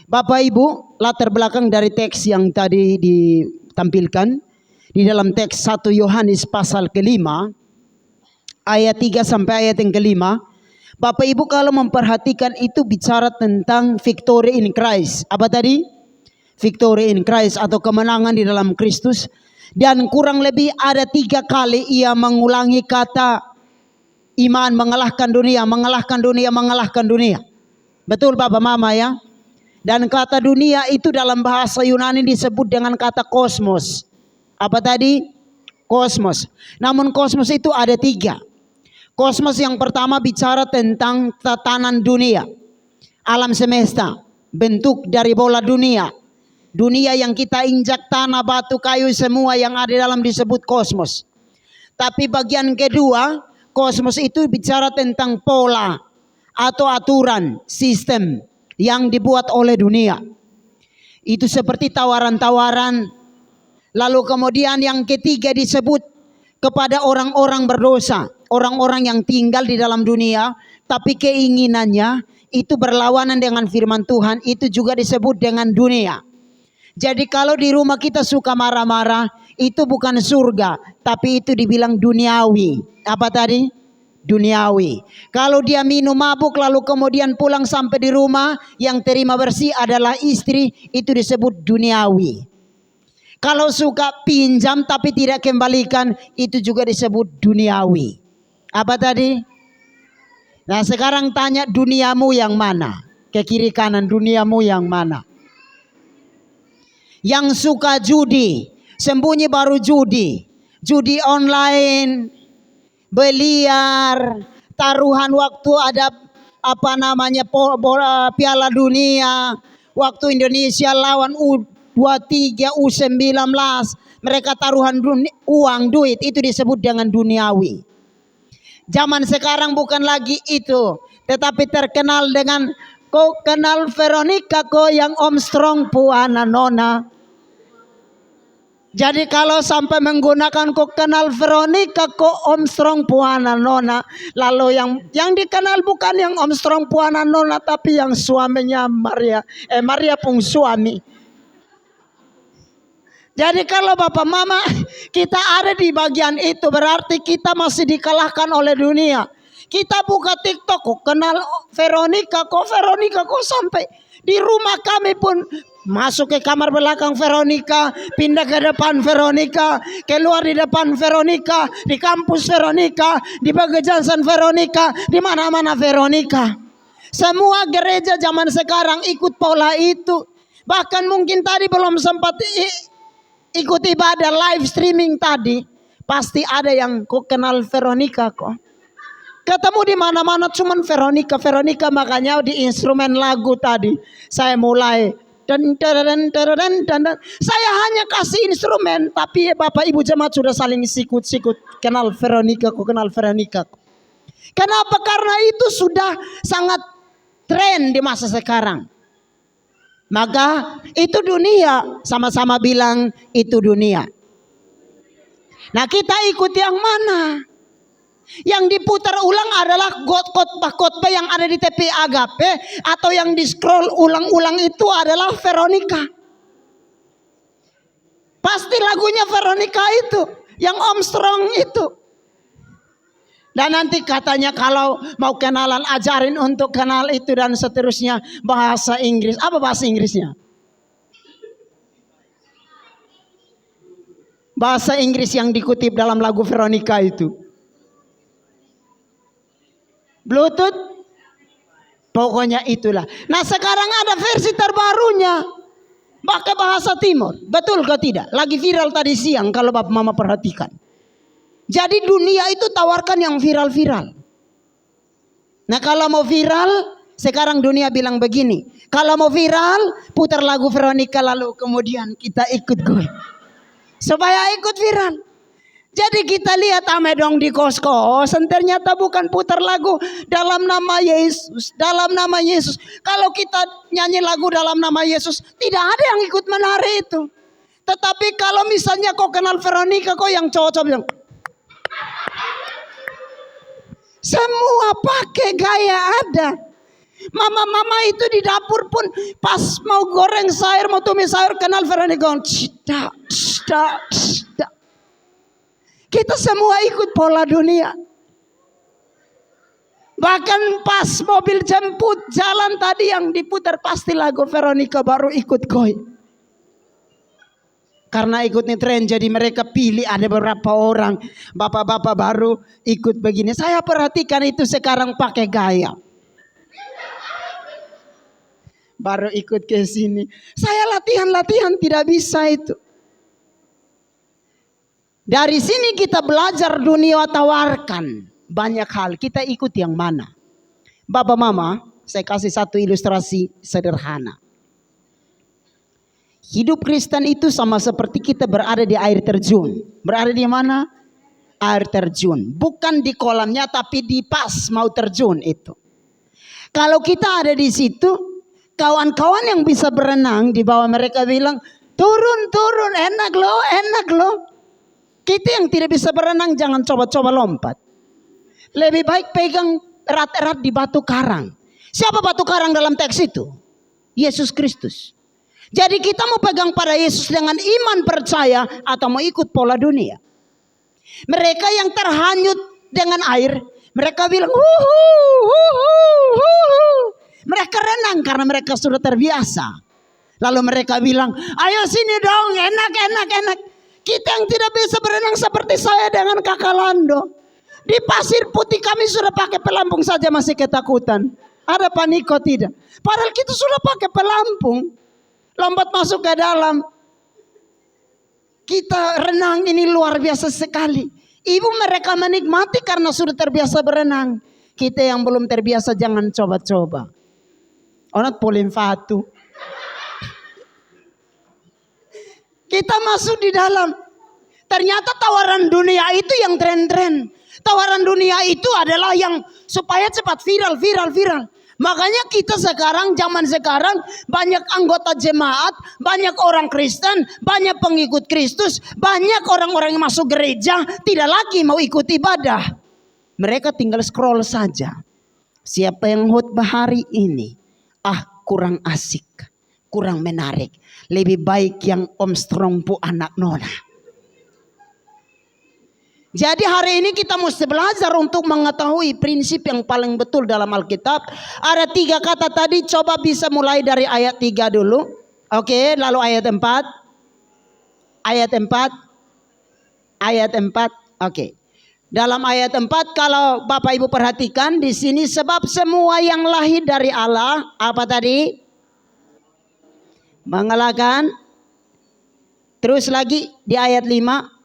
Bapak Ibu, latar belakang dari teks yang tadi ditampilkan di dalam teks 1 Yohanes pasal ke-5 ayat 3 sampai ayat yang ke-5. Bapak Ibu kalau memperhatikan itu bicara tentang victory in Christ. Apa tadi? Victory in Christ atau kemenangan di dalam Kristus. Dan kurang lebih ada 3 kali ia mengulangi kata iman mengalahkan dunia, mengalahkan dunia, mengalahkan dunia. Betul Bapak Mama ya? Dan kata dunia itu dalam bahasa Yunani disebut dengan kata kosmos. Apa tadi? Kosmos. Namun kosmos itu ada 3. Kosmos yang pertama bicara tentang tatanan dunia, alam semesta, bentuk dari bola dunia. Dunia yang kita injak, tanah, batu, kayu, semua yang ada dalam disebut kosmos. Tapi bagian kedua, kosmos itu bicara tentang pola atau aturan, sistem yang dibuat oleh dunia. Itu seperti tawaran-tawaran. Lalu kemudian yang ketiga disebut kepada orang-orang berdosa, orang-orang yang tinggal di dalam dunia tapi keinginannya itu berlawanan dengan firman Tuhan, itu juga disebut dengan dunia. Jadi kalau di rumah kita suka marah-marah, itu bukan surga, tapi itu dibilang duniawi. Apa tadi? Duniawi. Kalau dia minum mabuk lalu kemudian pulang sampai di rumah, yang terima bersih adalah istri, itu disebut duniawi. Kalau suka pinjam tapi tidak kembalikan, itu juga disebut duniawi. Apa tadi? Nah sekarang tanya, duniamu yang mana? Ke kiri kanan, duniamu yang mana? Yang suka judi, sembunyi baru judi, judi online, beliar, taruhan waktu ada Piala Dunia, waktu Indonesia lawan U23, U19, mereka taruhan uang, duit, itu disebut dengan duniawi. Zaman sekarang bukan lagi itu, tetapi terkenal dengan, kau kenal Veronica kau yang Armstrong puana nona. Jadi kalau sampai menggunakan kau kenal Veronica kau Armstrong puana nona, lalu yang dikenal bukan yang Armstrong puana nona, tapi yang suaminya Maria pun suami. Jadi kalau Bapak Mama kita ada di bagian itu, berarti kita masih dikalahkan oleh dunia. Kita buka TikTok, kok kenal Veronica kok sampai di rumah kami pun masuk ke kamar belakang Veronica, pindah ke depan Veronica, keluar di depan Veronica, di kampus Veronica, di Bagjajan Veronica, di mana-mana Veronica. Semua gereja zaman sekarang ikut pola itu. Bahkan mungkin tadi belum sempat ikut ibadah live streaming tadi, pasti ada yang kok kenal Veronica kok. Ketemu di mana-mana cuman Veronica, makanya di instrumen lagu tadi saya mulai dan saya hanya kasih instrumen, tapi Bapak Ibu jemaat sudah saling sikut-sikut kenal Veronica kok. Kenapa? Karena itu sudah sangat tren di masa sekarang. Maka itu dunia, sama-sama bilang itu dunia. Nah kita ikut yang mana? Yang diputar ulang adalah khotbah-khotbah yang ada di TV Agape, atau yang di scroll ulang-ulang itu adalah Veronica. Pasti lagunya Veronica itu, yang Armstrong itu. Dan nanti katanya kalau mau kenalan ajarin untuk kenal itu dan seterusnya, bahasa Inggris. Apa bahasa Inggrisnya? Bahasa Inggris yang dikutip dalam lagu Veronica itu. Bluetooth. Pokoknya itulah. Nah sekarang ada versi terbarunya, pakai bahasa Timur. Betul ke tidak? Lagi viral tadi siang kalau Bapak Mama perhatikan. Jadi dunia itu tawarkan yang viral-viral. Nah kalau mau viral, sekarang dunia bilang begini. Kalau mau viral, putar lagu Veronica lalu kemudian kita ikut gue. Supaya ikut viral. Jadi kita lihat dong di kos-kosan, ternyata bukan putar lagu dalam nama Yesus. Dalam nama Yesus. Kalau kita nyanyi lagu dalam nama Yesus, tidak ada yang ikut menari itu. Tetapi kalau misalnya kau kenal Veronica, kau yang cowok-cowok bilang, semua pakai gaya ada. Mama-mama itu di dapur pun pas mau goreng sayur, mau tumis sayur, kenal Veronica. Kita semua ikut pola dunia. Bahkan pas mobil jemput jalan tadi yang diputar pasti lagu Veronica baru ikut koi. Karena ikut nih tren jadi mereka pilih ada beberapa orang. Bapak-bapak baru ikut begini. Saya perhatikan itu sekarang pakai gaya. Baru ikut ke sini. Saya latihan tidak bisa itu. Dari sini kita belajar dunia tawarkan. Banyak hal, kita ikut yang mana? Bapak mama, saya kasih satu ilustrasi sederhana. Hidup Kristen itu sama seperti kita berada di air terjun. Berada di mana? Air terjun. Bukan di kolamnya tapi di pas mau terjun itu. Kalau kita ada di situ, kawan-kawan yang bisa berenang di bawah mereka bilang, turun, enak loh. Kita yang tidak bisa berenang jangan coba-coba lompat. Lebih baik pegang erat-erat di batu karang. Siapa batu karang dalam teks itu? Yesus Kristus. Jadi kita mau pegang pada Yesus dengan iman percaya atau mau ikut pola dunia. Mereka yang terhanyut dengan air, mereka bilang mereka renang karena mereka sudah terbiasa. Lalu mereka bilang, ayo sini dong, enak. Kita yang tidak bisa berenang seperti saya dengan kakak Lando. Di pasir putih kami sudah pakai pelampung saja masih ketakutan. Ada paniko tidak? Padahal kita sudah pakai pelampung. Lompat masuk ke dalam. Kita renang ini luar biasa sekali. Ibu mereka menikmati karena sudah terbiasa berenang. Kita yang belum terbiasa jangan coba-coba. Onat polin fatu. Kita masuk di dalam. Ternyata tawaran dunia itu yang tren-tren. Tawaran dunia itu adalah yang supaya cepat viral. Makanya kita sekarang, zaman sekarang banyak anggota jemaat, banyak orang Kristen, banyak pengikut Kristus, banyak orang-orang yang masuk gereja tidak lagi mau ikut ibadah. Mereka tinggal scroll saja. Siapa yang khotbah hari ini? Kurang asik, kurang menarik. Lebih baik yang Om Strong pu anak nona. Jadi hari ini kita mesti belajar untuk mengetahui prinsip yang paling betul dalam Alkitab. Ada 3 kata tadi, coba bisa mulai dari ayat 3 dulu. Oke, lalu ayat 4. Ayat 4. Oke. Dalam ayat 4 kalau Bapak Ibu perhatikan di sini, sebab semua yang lahir dari Allah, apa tadi? Mengalahkan. Terus lagi di ayat 5.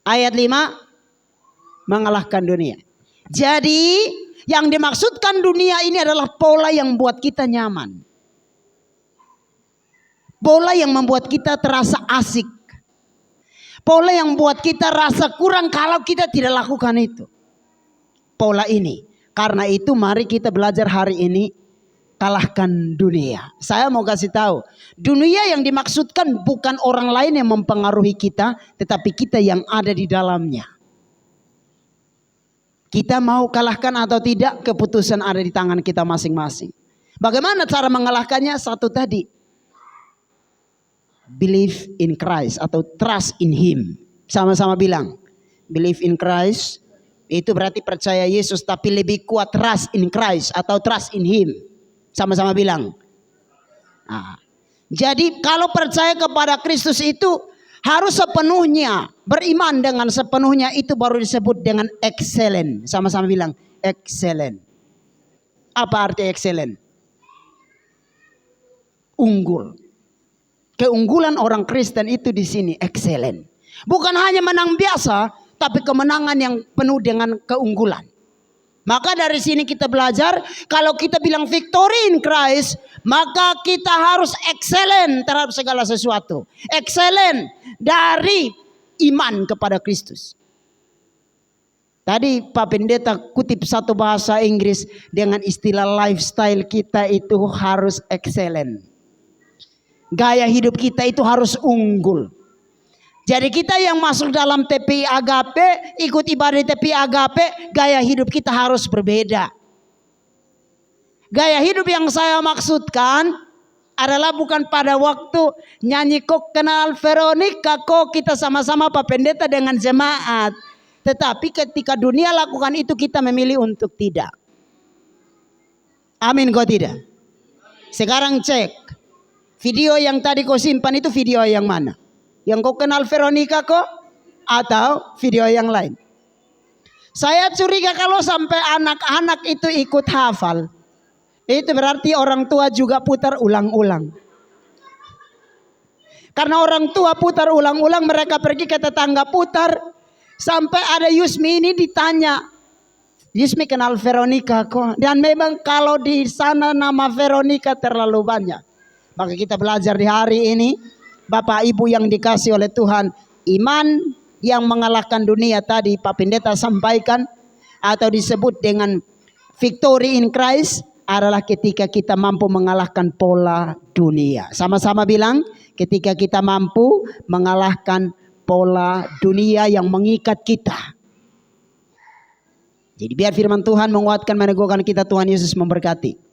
Ayat 5 mengalahkan dunia. Jadi yang dimaksudkan dunia ini adalah pola yang buat kita nyaman. Pola yang membuat kita terasa asik. Pola yang buat kita rasa kurang kalau kita tidak lakukan itu. Pola ini. Karena itu mari kita belajar hari ini kalahkan dunia. Saya mau kasih tahu, dunia yang dimaksudkan bukan orang lain yang mempengaruhi kita, tetapi kita yang ada di dalamnya. Kita mau kalahkan atau tidak, keputusan ada di tangan kita masing-masing. Bagaimana cara mengalahkannya? Satu tadi, believe in Christ atau trust in Him. Sama-sama bilang, believe in Christ, itu berarti percaya Yesus, tapi lebih kuat trust in Christ atau trust in Him. Sama-sama bilang. Jadi kalau percaya kepada Kristus itu harus sepenuhnya, beriman dengan sepenuhnya, itu baru disebut dengan excellent. Sama-sama bilang excellent. Apa arti excellent? Unggul. Keunggulan orang Kristen itu di sini excellent. Bukan hanya menang biasa, tapi kemenangan yang penuh dengan keunggulan. Maka dari sini kita belajar, kalau kita bilang victory in Christ, maka kita harus excellent terhadap segala sesuatu. Excellent dari iman kepada Kristus. Tadi Pak Pendeta kutip satu bahasa Inggris dengan istilah lifestyle kita itu harus excellent. Gaya hidup kita itu harus unggul. Jadi kita yang masuk dalam TPI Agape, ikut ibadah TPI Agape, gaya hidup kita harus berbeda. Gaya hidup yang saya maksudkan adalah bukan pada waktu nyanyi kok kenal Veronica, kok kita sama-sama Pak Pendeta dengan jemaat. Tetapi ketika dunia lakukan itu kita memilih untuk tidak. Amin kok tidak? Sekarang cek. Video yang tadi kau simpan itu video yang mana? Yang kau kenal Veronica kok? Atau video yang lain? Saya curiga kalau sampai anak-anak itu ikut hafal. Itu berarti orang tua juga putar ulang-ulang. Karena orang tua putar ulang-ulang, mereka pergi ke tetangga putar. Sampai ada Yusmi ini ditanya, Yusmi kenal Veronica kok? Dan memang kalau di sana nama Veronica terlalu banyak. Maka kita belajar di hari ini, Bapak Ibu yang dikasih oleh Tuhan, iman yang mengalahkan dunia tadi Pak Pendeta sampaikan, atau disebut dengan victory in Christ, adalah ketika kita mampu mengalahkan pola dunia. Sama-sama bilang, ketika kita mampu mengalahkan pola dunia yang mengikat kita. Jadi biar firman Tuhan menguatkan, meneguhkan kita. Tuhan Yesus memberkati.